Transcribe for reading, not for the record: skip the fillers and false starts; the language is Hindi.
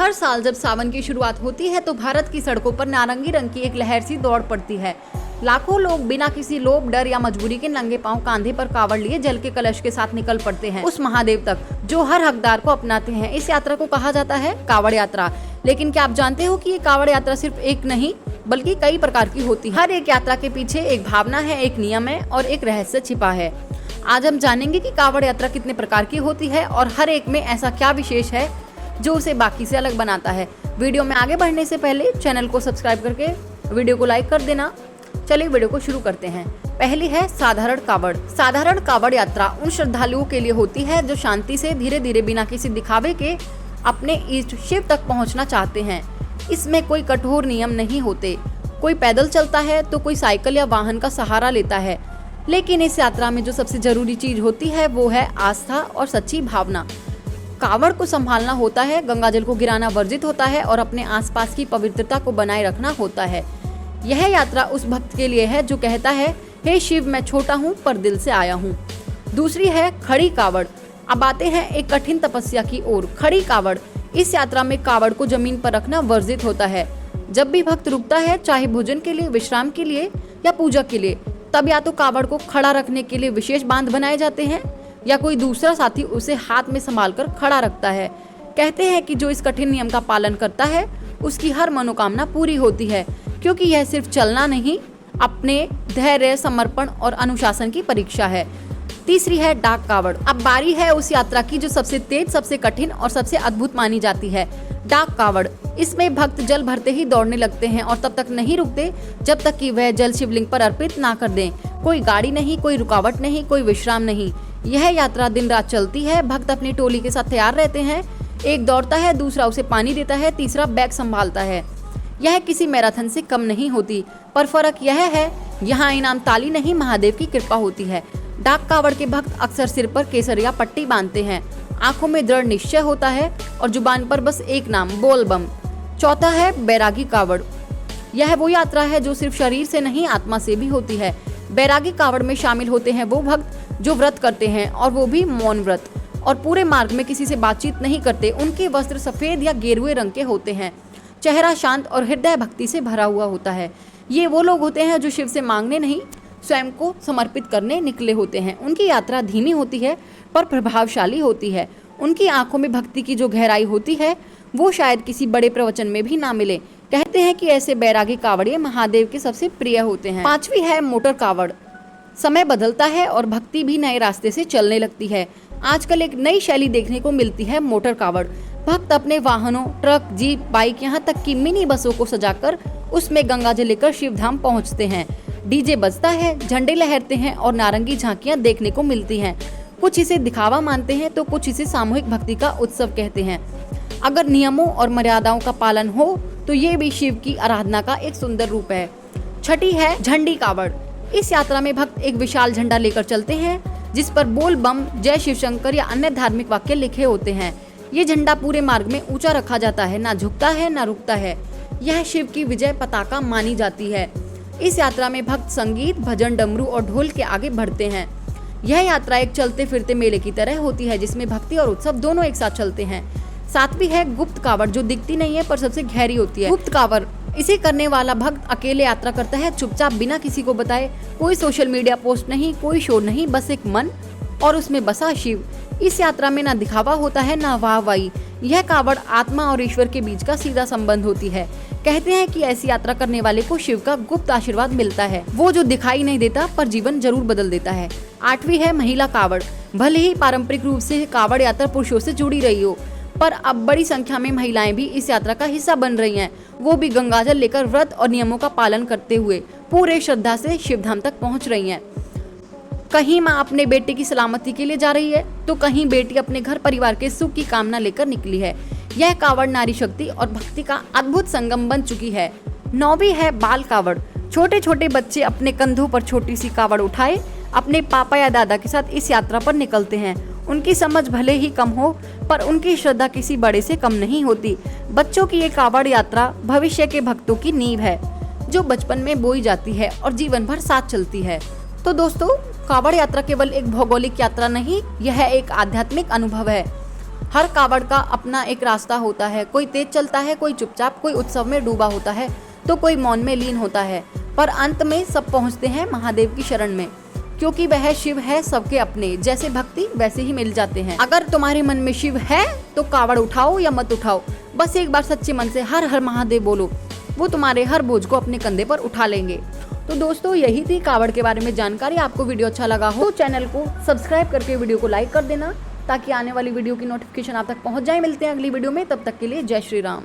हर साल जब सावन की शुरुआत होती है तो भारत की सड़कों पर नारंगी रंग की एक लहर सी दौड़ पड़ती है। लाखों लोग बिना किसी लोभ, डर या मजबूरी के नंगे पांव कांधे पर कावड़ लिए जल के कलश के साथ निकल पड़ते हैं उस महादेव तक जो हर हकदार को अपनाते हैं। इस यात्रा को कहा जाता है कावड़ यात्रा। लेकिन क्या आप जानते हो कि ये कावड़ यात्रा सिर्फ एक नहीं बल्कि कई प्रकार की होती है। हर एक यात्रा के पीछे एक भावना है, एक नियम है और एक रहस्य छिपा है। आज हम जानेंगे कि कावड़ यात्रा कितने प्रकार की होती है और हर एक में ऐसा क्या विशेष है जो उसे बाकी से अलग बनाता है। वीडियो में आगे बढ़ने से पहले चैनल को सब्सक्राइब करके वीडियो को लाइक कर देना। चलिए वीडियो को शुरू करते हैं। पहली है साधारण कावड़। साधारण कावड़ यात्रा उन श्रद्धालुओं के लिए होती है जो शांति से धीरे धीरे बिना किसी दिखावे के अपने इष्ट शिव तक पहुंचना चाहते हैं। इसमें कोई कठोर नियम नहीं होते। कोई पैदल चलता है तो कोई साइकिल या वाहन का सहारा लेता है। लेकिन इस यात्रा में जो सबसे जरूरी चीज होती है वो है आस्था और सच्ची भावना। कावड़ को संभालना होता है, गंगाजल को गिराना वर्जित होता है और अपने आसपास की पवित्रता को बनाए रखना होता है। यह यात्रा उस भक्त के लिए है जो कहता है, हे शिव, मैं छोटा हूँ पर दिल से आया हूँ। दूसरी है खड़ी कावड़। अब आते हैं एक कठिन तपस्या की ओर। खड़ी कावड़। इस यात्रा में कावड़ को जमीन पर रखना वर्जित होता है। जब भी भक्त रुकता है, चाहे भोजन के लिए, विश्राम के लिए या पूजा के लिए, तब या तो कावड़ को खड़ा रखने के लिए विशेष बांध बनाए जाते हैं या कोई दूसरा साथी उसे हाथ में संभाल कर खड़ा रखता है। कहते हैं कि जो इस कठिन नियम का पालन करता है उसकी हर मनोकामना पूरी होती है, क्योंकि यह सिर्फ चलना नहीं, अपने धैर्य, समर्पण और अनुशासन की परीक्षा है। तीसरी है डाक कावड़। अब बारी है उस यात्रा की जो सबसे तेज, सबसे कठिन और सबसे अद्भुत मानी जाती है, डाक कावड़। इसमें भक्त जल भरते ही दौड़ने लगते हैं और तब तक नहीं रुकते जब तक कि वह जल शिवलिंग पर अर्पित ना कर दें। कोई गाड़ी नहीं, कोई रुकावट नहीं, कोई विश्राम नहीं। यह यात्रा दिन रात चलती है। भक्त अपनी टोली के साथ तैयार रहते हैं। एक दौड़ता है, दूसरा उसे पानी देता है, तीसरा बैग संभालता है। यह किसी मैराथन से कम नहीं होती, पर फर्क यह है यहाँ इनाम ताली नहीं, महादेव की कृपा होती है। डाक कावड़ के भक्त अक्सर सिर पर केसर या पट्टी बांधते हैं। आंखों में दृढ़ निश्चय होता है और जुबान पर बस एक नाम, बोल बम। चौथा है बैरागी कावड़। यह वो यात्रा है जो सिर्फ शरीर से नहीं, आत्मा से भी होती है। बैरागी कावड़ में शामिल होते हैं वो भक्त जो व्रत करते हैं, और वो भी मौन व्रत, और पूरे मार्ग में किसी से बातचीत नहीं करते। उनके वस्त्र सफेद या गेरुए रंग के होते हैं। चेहरा शांत और हृदय भक्ति से भरा हुआ होता है। ये वो लोग होते हैं जो शिव से मांगने नहीं, स्वयं को समर्पित करने निकले होते हैं। उनकी यात्रा धीमी होती है पर प्रभावशाली होती है। उनकी आंखों में भक्ति की जो गहराई होती है वो शायद किसी बड़े प्रवचन में भी ना मिले। कहते हैं कि ऐसे बैरागी कावड़िए महादेव के सबसे प्रिय होते हैं। पांचवी है मोटर कावड़। समय बदलता है और भक्ति भी नए रास्ते से चलने लगती है। आजकल एक नई शैली देखने को मिलती है, मोटर कावड़। भक्त अपने वाहनों, ट्रक, जीप, बाइक, यहाँ तक कि मिनी बसों को सजाकर उसमें गंगाजल लेकर शिवधाम पहुँचते हैं। डीजे बजता है, झंडे लहरते हैं और नारंगी झांकियां देखने को मिलती हैं। कुछ इसे दिखावा मानते हैं तो कुछ इसे सामूहिक भक्ति का उत्सव कहते हैं। अगर नियमों और मर्यादाओं का पालन हो तो ये भी शिव की आराधना का एक सुंदर रूप है। छठी है झंडी कावड़। इस यात्रा में भक्त एक विशाल झंडा लेकर चलते हैं जिस पर बोल बम, जय शिव शंकर या अन्य धार्मिक वाक्य लिखे होते हैं। ये झंडा पूरे मार्ग में ऊंचा रखा जाता है, ना झुकता है ना रुकता है। यह शिव की विजय पताका मानी जाती है। इस यात्रा में भक्त संगीत, भजन, डमरू और ढोल के आगे बढ़ते हैं। यह यात्रा एक चलते फिरते मेले की तरह होती है जिसमें भक्ति और उत्सव दोनों एक साथ चलते हैं। सातवीं है गुप्त कावड़, जो दिखती नहीं है पर सबसे गहरी होती है। गुप्त कावड़, इसे करने वाला भक्त अकेले यात्रा करता है, चुपचाप, बिना किसी को बताए। कोई सोशल मीडिया पोस्ट नहीं, कोई शोर नहीं, बस एक मन और उसमें बसा शिव। इस यात्रा में ना दिखावा होता है ना वाहवाही। यह कावड़ आत्मा और ईश्वर के बीच का सीधा संबंध होती है। कहते हैं कि ऐसी यात्रा करने वाले को शिव का गुप्त आशीर्वाद मिलता है, वो जो दिखाई नहीं देता पर जीवन जरूर बदल देता है। आठवीं है महिला कावड़। भले ही पारंपरिक रूप से कावड़ यात्रा पुरुषों से जुड़ी रही हो, पर अब बड़ी संख्या में महिलाएं भी इस यात्रा का हिस्सा बन रही हैं। वो भी गंगाजल लेकर व्रत और नियमों का पालन करते हुए पूरे श्रद्धा से शिवधाम तक पहुंच रही हैं। कहीं माँ अपने बेटे की सलामती के लिए जा रही है तो कहीं बेटी अपने घर परिवार के सुख की कामना लेकर निकली है। यह कावड़ नारी शक्ति और भक्ति का अद्भुत संगम बन चुकी है। नौवीं है बाल कावड़। छोटे छोटे बच्चे अपने कंधों पर छोटी सी कावड़ उठाए अपने पापा या दादा के साथ इस यात्रा पर निकलते हैं। उनकी समझ भले ही कम हो पर उनकी श्रद्धा किसी बड़े से कम नहीं होती। बच्चों की ये कावड़ यात्रा भविष्य के भक्तों की नींव है जो बचपन में बोई जाती है और जीवन भर साथ चलती है। तो दोस्तों, कावड़ यात्रा केवल एक भौगोलिक यात्रा नहीं, यह एक आध्यात्मिक अनुभव है। हर कावड़ का अपना एक रास्ता होता है, कोई तेज चलता है, कोई चुपचाप, कोई उत्सव में डूबा होता है तो कोई मौन में लीन होता है, पर अंत में सब पहुंचते हैं महादेव की शरण में, क्योंकि वह शिव है सबके अपने, जैसे भक्ति वैसे ही मिल जाते हैं। अगर तुम्हारे मन में शिव है तो कावड़ उठाओ या मत उठाओ, बस एक बार सच्चे मन से हर हर महादेव बोलो, वो तुम्हारे हर बोझ को अपने कंधे पर उठा लेंगे। तो दोस्तों यही थी कावड़ के बारे में जानकारी। आपको वीडियो अच्छा लगा हो तो चैनल को सब्सक्राइब करके वीडियो को लाइक कर देना, ताकि आने वाली वीडियो की नोटिफिकेशन आप तक पहुंच जाए। मिलते हैं अगली वीडियो में, तब तक के लिए जय श्री राम।